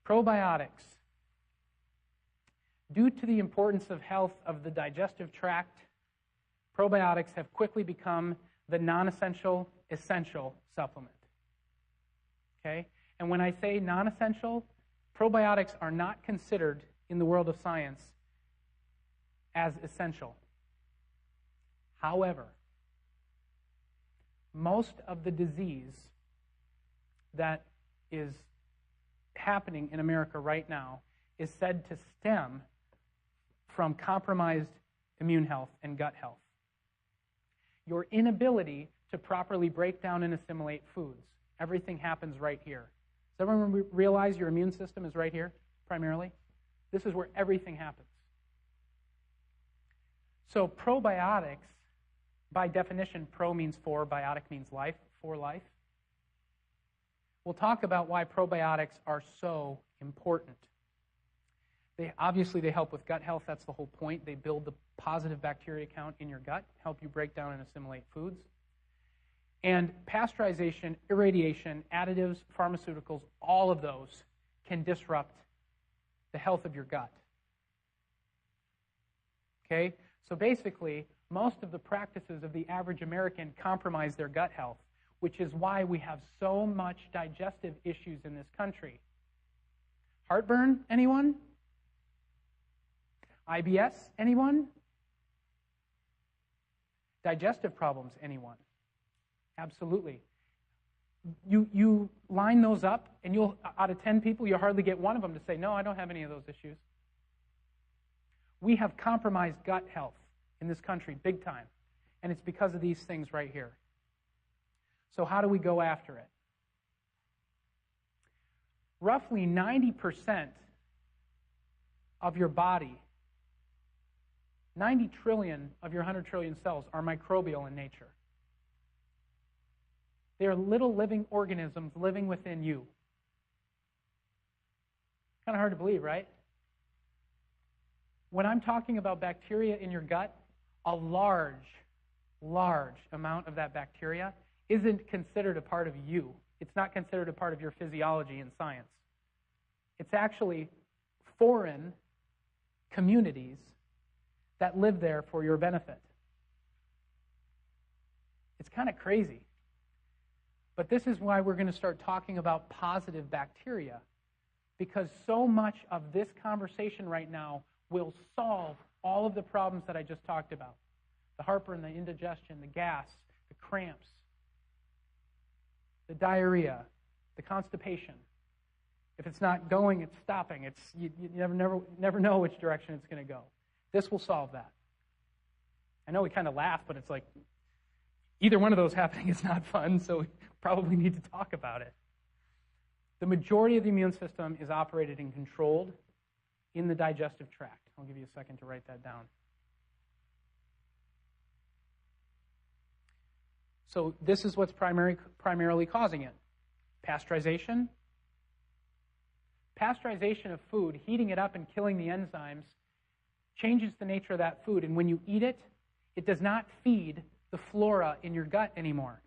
Probiotics. Due to the importance of health of the digestive tract, probiotics have quickly become the non-essential, essential supplement. Okay? And when I say non-essential, probiotics are not considered in the world of science as essential. However, most of the disease that is happening in America right now is said to stem from compromised immune health and gut health. Your inability to properly break down and assimilate foods. Everything happens right here. Does everyone realize your immune system is right here, primarily? This is where everything happens. So probiotics, by definition, pro means for, biotic means life, for life. We'll talk about why probiotics are so important. Obviously, they help with gut health. That's the whole point. They build the positive bacteria count in your gut, help you break down and assimilate foods. And pasteurization, irradiation, additives, pharmaceuticals, all of those can disrupt the health of your gut. Okay? So basically, most of the practices of the average American compromise their gut health, which is why we have so much digestive issues in this country. Heartburn, anyone? IBS, anyone? Digestive problems, anyone? Absolutely. You line those up, and you'll, out of 10 people, you'll hardly get one of them to say, no, I don't have any of those issues. We have compromised gut health in this country big time, and it's because of these things right here. So how do we go after it? Roughly 90% of your body, 90 trillion of your 100 trillion cells are microbial in nature. They are little living organisms living within you. Kind of hard to believe, right? When I'm talking about bacteria in your gut, a large amount of that bacteria isn't considered a part of you. It's not considered a part of your physiology in science. It's actually foreign communities that live there for your benefit. It's kind of crazy. But this is why we're going to start talking about positive bacteria, because so much of this conversation right now will solve all of the problems that I just talked about. The heartburn, the indigestion, the gas, the cramps, the diarrhea, the constipation. If it's not going, it's stopping. You never know which direction it's going to go. This will solve that. I know we kind of laugh, but it's like either one of those happening is not fun, so we probably need to talk about it. The majority of the immune system is operated and controlled in the digestive tract. I'll give you a second to write that down. So this is what's primarily causing it. Pasteurization. Pasteurization of food, heating it up and killing the enzymes, changes the nature of that food. And when you eat it, it does not feed the flora in your gut anymore.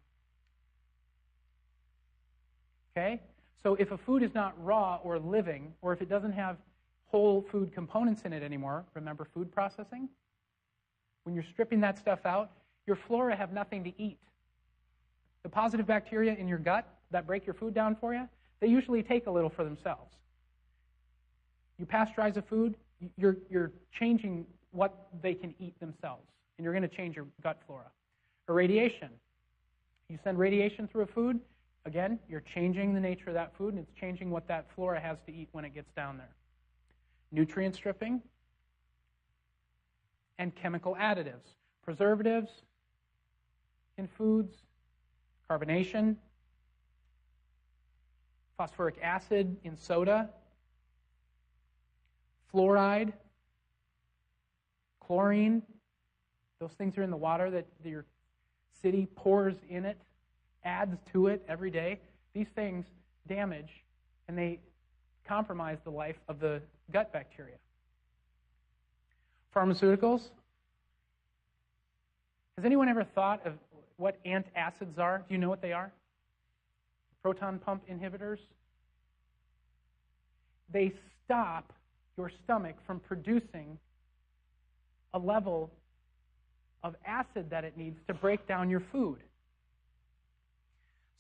Okay? So if a food is not raw or living, or if it doesn't have whole food components in it anymore, remember food processing? When you're stripping that stuff out, your flora have nothing to eat. The positive bacteria in your gut that break your food down for you, they usually take a little for themselves. You pasteurize a food, you're changing what they can eat themselves, and you're going to change your gut flora. Irradiation. You send radiation through a food, again, you're changing the nature of that food, and it's changing what that flora has to eat when it gets down there. Nutrient stripping and chemical additives. Preservatives in foods, carbonation, phosphoric acid in soda, fluoride, chlorine. Those things are in the water that your city pours in it, adds to it every day. These things damage and they compromise the life of the gut bacteria. Pharmaceuticals. Has anyone ever thought of what antacids are? Do you know what they are? Proton pump inhibitors. they stop your stomach from producing a level of acid that it needs to break down your food.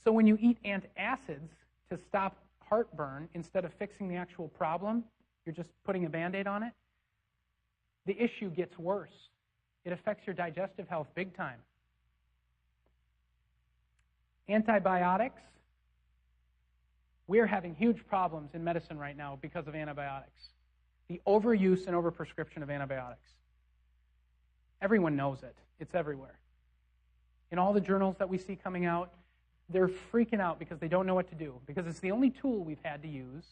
So when you eat antacids to stop heartburn, instead of fixing the actual problem, you're just putting a Band-Aid on it, the issue gets worse. It affects your digestive health big time. Antibiotics. We're having huge problems in medicine right now because of antibiotics. The overuse and overprescription of antibiotics. Everyone knows it. It's everywhere. In all the journals that we see coming out, they're freaking out because they don't know what to do, because it's the only tool we've had to use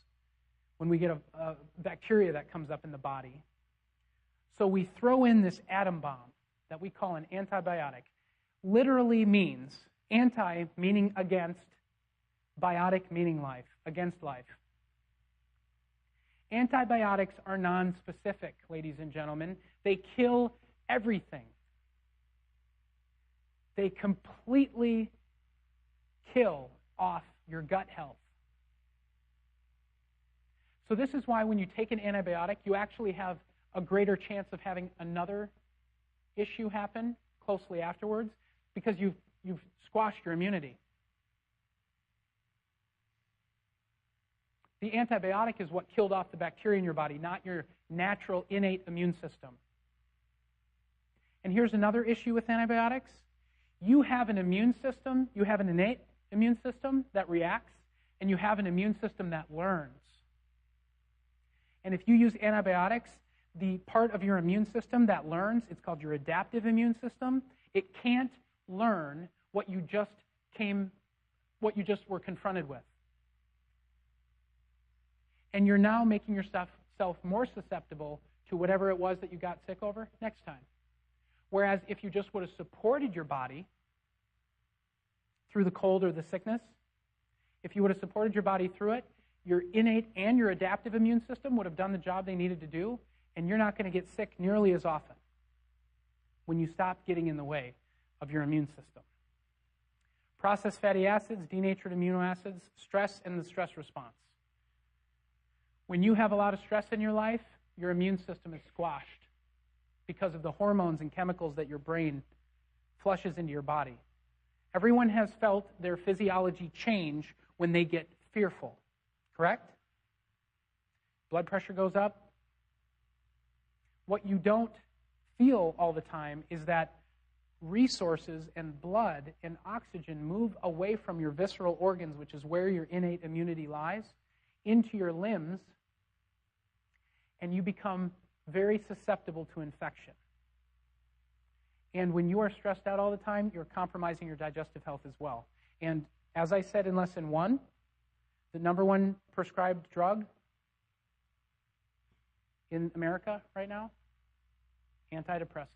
when we get a bacteria that comes up in the body. So we throw in this atom bomb that we call an antibiotic. Literally means anti meaning against, biotic meaning life, against life. Antibiotics are non-specific, ladies and gentlemen. They kill everything. They completely kill off your gut health. So this is why when you take an antibiotic, you actually have a greater chance of having another issue happen closely afterwards, because you've squashed your immunity. The antibiotic is what killed off the bacteria in your body, not your natural innate immune system. And here's another issue with antibiotics. You have an immune system, you have an innate immune system that reacts, and you have an immune system that learns. And if you use antibiotics, the part of your immune system that learns, it's called your adaptive immune system, it can't learn what you just were confronted with. And you're now making yourself more susceptible to whatever it was that you got sick over next time. Whereas if you just would have supported your body through the cold or the sickness, if you would have supported your body through it, your innate and your adaptive immune system would have done the job they needed to do, and you're not going to get sick nearly as often when you stop getting in the way of your immune system. Processed fatty acids, denatured amino acids, stress, and the stress response. When you have a lot of stress in your life, your immune system is squashed because of the hormones and chemicals that your brain flushes into your body. Everyone has felt their physiology change when they get fearful, correct? Blood pressure goes up. What you don't feel all the time is that resources and blood and oxygen move away from your visceral organs, which is where your innate immunity lies, into your limbs, and you become very susceptible to infection. And when you are stressed out all the time, you're compromising your digestive health as well. And as I said in lesson 1, the number one prescribed drug in America right now, antidepressants.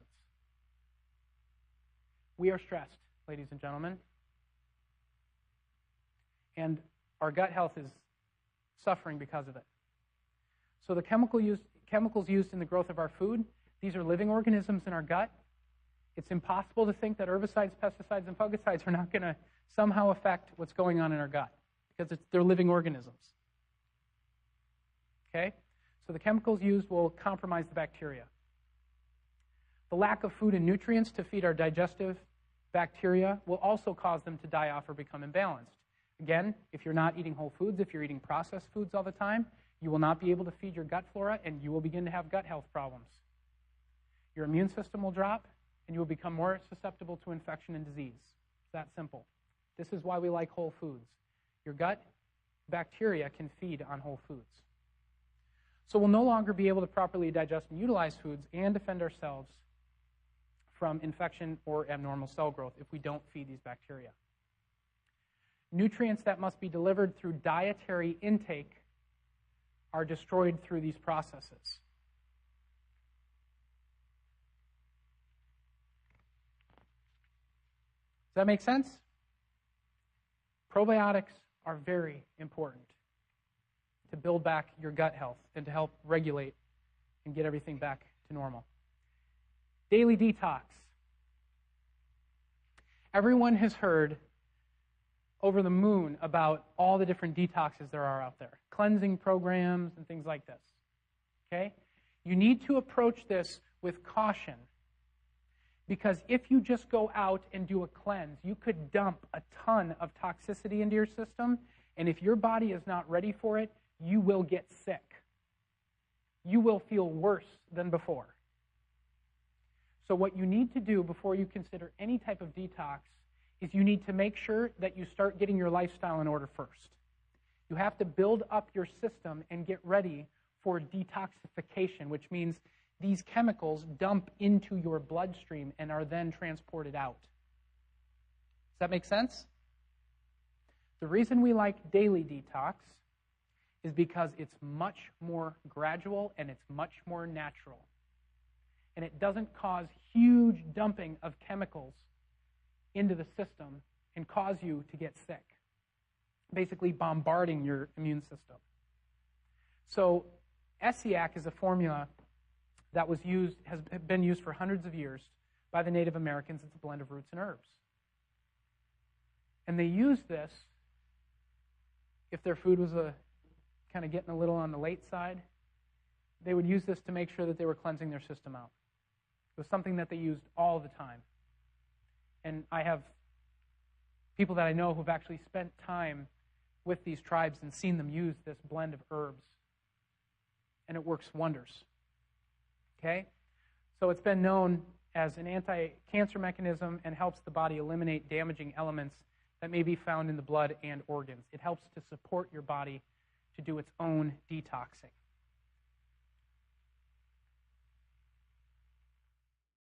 We are stressed, ladies and gentlemen. And our gut health is suffering because of it. So the chemicals used in the growth of our food, these are living organisms in our gut. It's impossible to think that herbicides, pesticides, and fungicides are not going to somehow affect what's going on in our gut, because they're living organisms. Okay? So the chemicals used will compromise the bacteria. The lack of food and nutrients to feed our digestive bacteria will also cause them to die off or become imbalanced. Again, if you're not eating whole foods, if you're eating processed foods all the time, you will not be able to feed your gut flora, and you will begin to have gut health problems. Your immune system will drop, and you will become more susceptible to infection and disease. It's that simple. This is why we like whole foods. Your gut bacteria can feed on whole foods. So we'll no longer be able to properly digest and utilize foods and defend ourselves from infection or abnormal cell growth if we don't feed these bacteria. Nutrients that must be delivered through dietary intake are destroyed through these processes. Does that make sense? Probiotics are very important to build back your gut health and to help regulate and get everything back to normal. Daily detox. Everyone has heard over the moon about all the different detoxes there are out there, cleansing programs and things like this. Okay? You need to approach this with caution, because if you just go out and do a cleanse, you could dump a ton of toxicity into your system, and if your body is not ready for it, you will get sick. You will feel worse than before. So what you need to do before you consider any type of detox is you need to make sure that you start getting your lifestyle in order first. You have to build up your system and get ready for detoxification, which means these chemicals dump into your bloodstream and are then transported out. Does that make sense? The reason we like daily detox is because it's much more gradual and it's much more natural. And it doesn't cause huge dumping of chemicals into the system and cause you to get sick, basically bombarding your immune system. So ESSIAC is a formula that has been used for hundreds of years by the Native Americans. It's a blend of roots and herbs. And they use this if their food was kind of getting a little on the late side. They would use this to make sure that they were cleansing their system out. It was something that they used all the time. And I have people that I know who've actually spent time with these tribes and seen them use this blend of herbs. And it works wonders. Okay? So it's been known as an anti-cancer mechanism and helps the body eliminate damaging elements that may be found in the blood and organs. It helps to support your body to do its own detoxing.